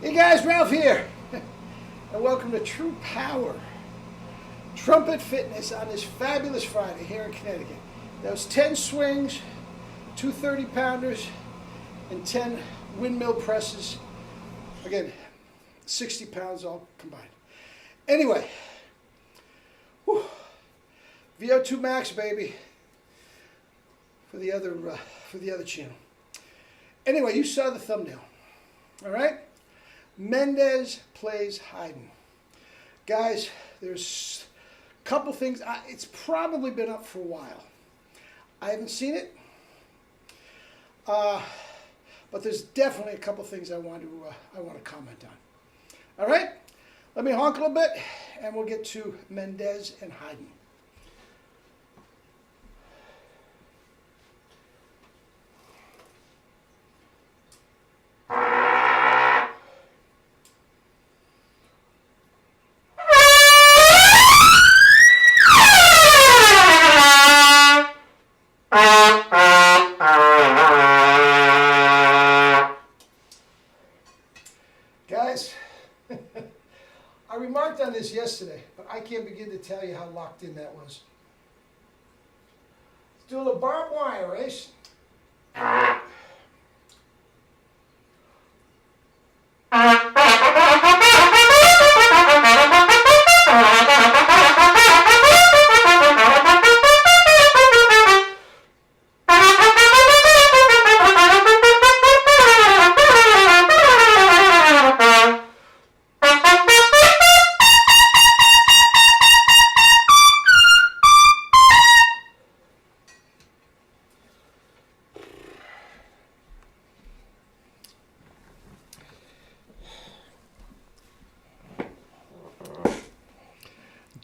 Hey guys, Ralph here, and welcome to True Power Trumpet Fitness on this fabulous Friday here in Connecticut. Those 10 swings, 2 30-pounders, and 10 windmill presses. Again, 60 pounds all combined. Anyway, whew, VO2 max, baby, for the other channel. Anyway, you saw the thumbnail, all right? Mendez plays Haydn. Guys, there's a couple things. It's probably been up for a while. I haven't seen it, but there's definitely a couple things I want to comment on. All right, let me honk a little bit, and we'll get to Mendez and Haydn. Guys, I remarked on this yesterday, but I can't begin to tell you how locked in that was. Let's do a little barbed wire race.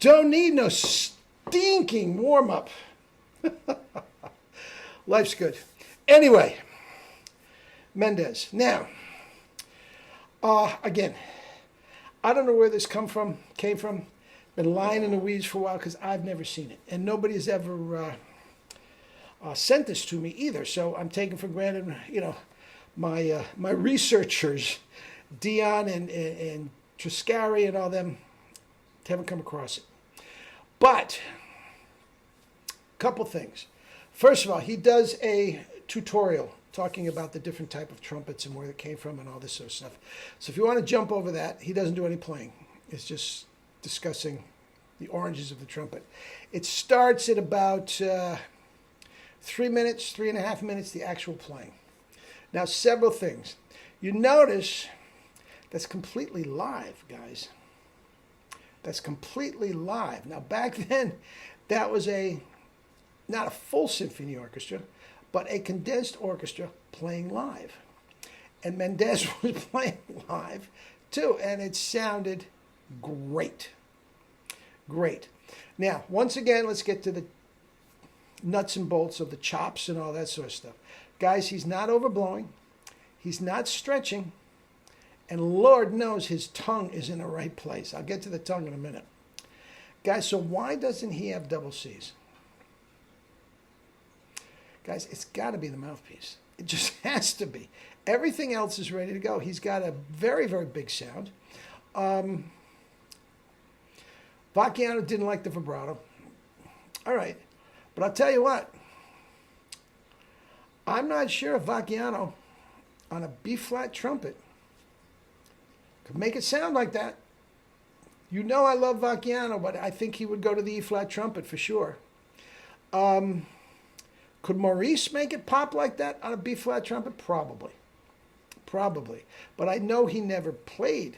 Don't need no stinking warm-up. Life's good. Anyway, Mendez. Now, again, I don't know where this came from. Been lying in the weeds for a while because I've never seen it. And nobody's ever sent this to me either. So I'm taking for granted, you know, my researchers, Dion and Triscari and all them, haven't come across it. But, a couple things. First of all, he does a tutorial talking about the different type of trumpets and where they came from and all this sort of stuff. So if you want to jump over that, he doesn't do any playing. It's just discussing the oranges of the trumpet. It starts at about 3 minutes, 3.5 minutes, the actual playing. Now, several things. You notice that's completely live, guys. That's completely live. Now, back then, that was not a full symphony orchestra, but a condensed orchestra playing live. And Mendez was playing live, too, and it sounded great. Great. Now, once again, let's get to the nuts and bolts of the chops and all that sort of stuff. Guys, he's not overblowing. He's not stretching. And Lord knows his tongue is in the right place. I'll get to the tongue in a minute. Guys, so why doesn't he have double C's? Guys, it's got to be the mouthpiece. It just has to be. Everything else is ready to go. He's got a very, very big sound. Vacchiano didn't like the vibrato. All right. But I'll tell you what. I'm not sure if Vacchiano on a B-flat trumpet could make it sound like that. You know I love Vacchiano, but I think he would go to the E-flat trumpet for sure. Could Maurice make it pop like that on a B-flat trumpet? Probably. Probably. But I know he never played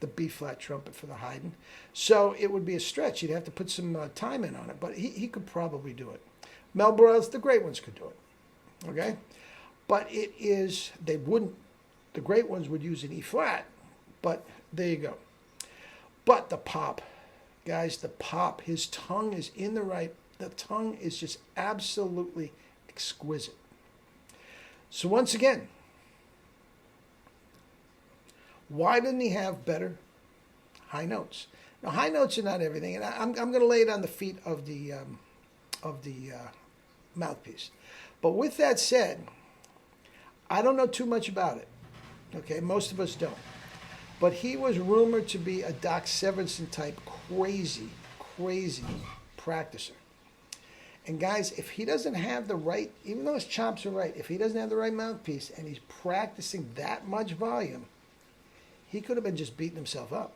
the B-flat trumpet for the Haydn, so it would be a stretch. You'd have to put some time in on it, but he could probably do it. Mel Brothers, the great ones, could do it. Okay? But it is, they wouldn't, the great ones would use an E-flat. But there you go. But the pop, guys, the pop, his tongue is in the right, the tongue is just absolutely exquisite. So once again, why didn't he have better high notes? Now, high notes are not everything, and I'm going to lay it on the feet of the mouthpiece. But with that said, I don't know too much about it. Okay, most of us don't. But he was rumored to be a Doc Severinsen type crazy, crazy practicer. And guys, if he doesn't have the right, even though his chops are right, if he doesn't have the right mouthpiece and he's practicing that much volume, he could have been just beating himself up.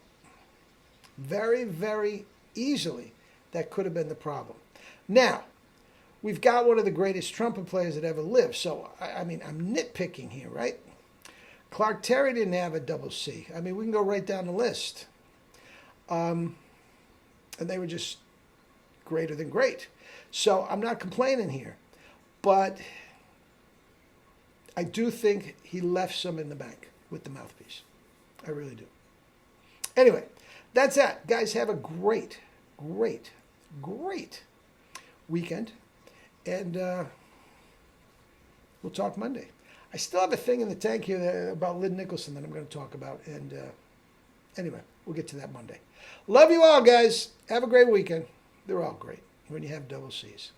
Very, very easily, that could have been the problem. Now, we've got one of the greatest trumpet players that ever lived. So, I mean, I'm nitpicking here, right? Clark Terry didn't have a double C. I mean, we can go right down the list. And they were just greater than great. So I'm not complaining here. But I do think he left some in the bank with the mouthpiece. I really do. Anyway, that's that. Guys, have a great, great, great weekend. And we'll talk Monday. I still have a thing in the tank here about Lynn Nicholson that I'm going to talk about. And anyway, we'll get to that Monday. Love you all, guys. Have a great weekend. They're all great when you have double C's.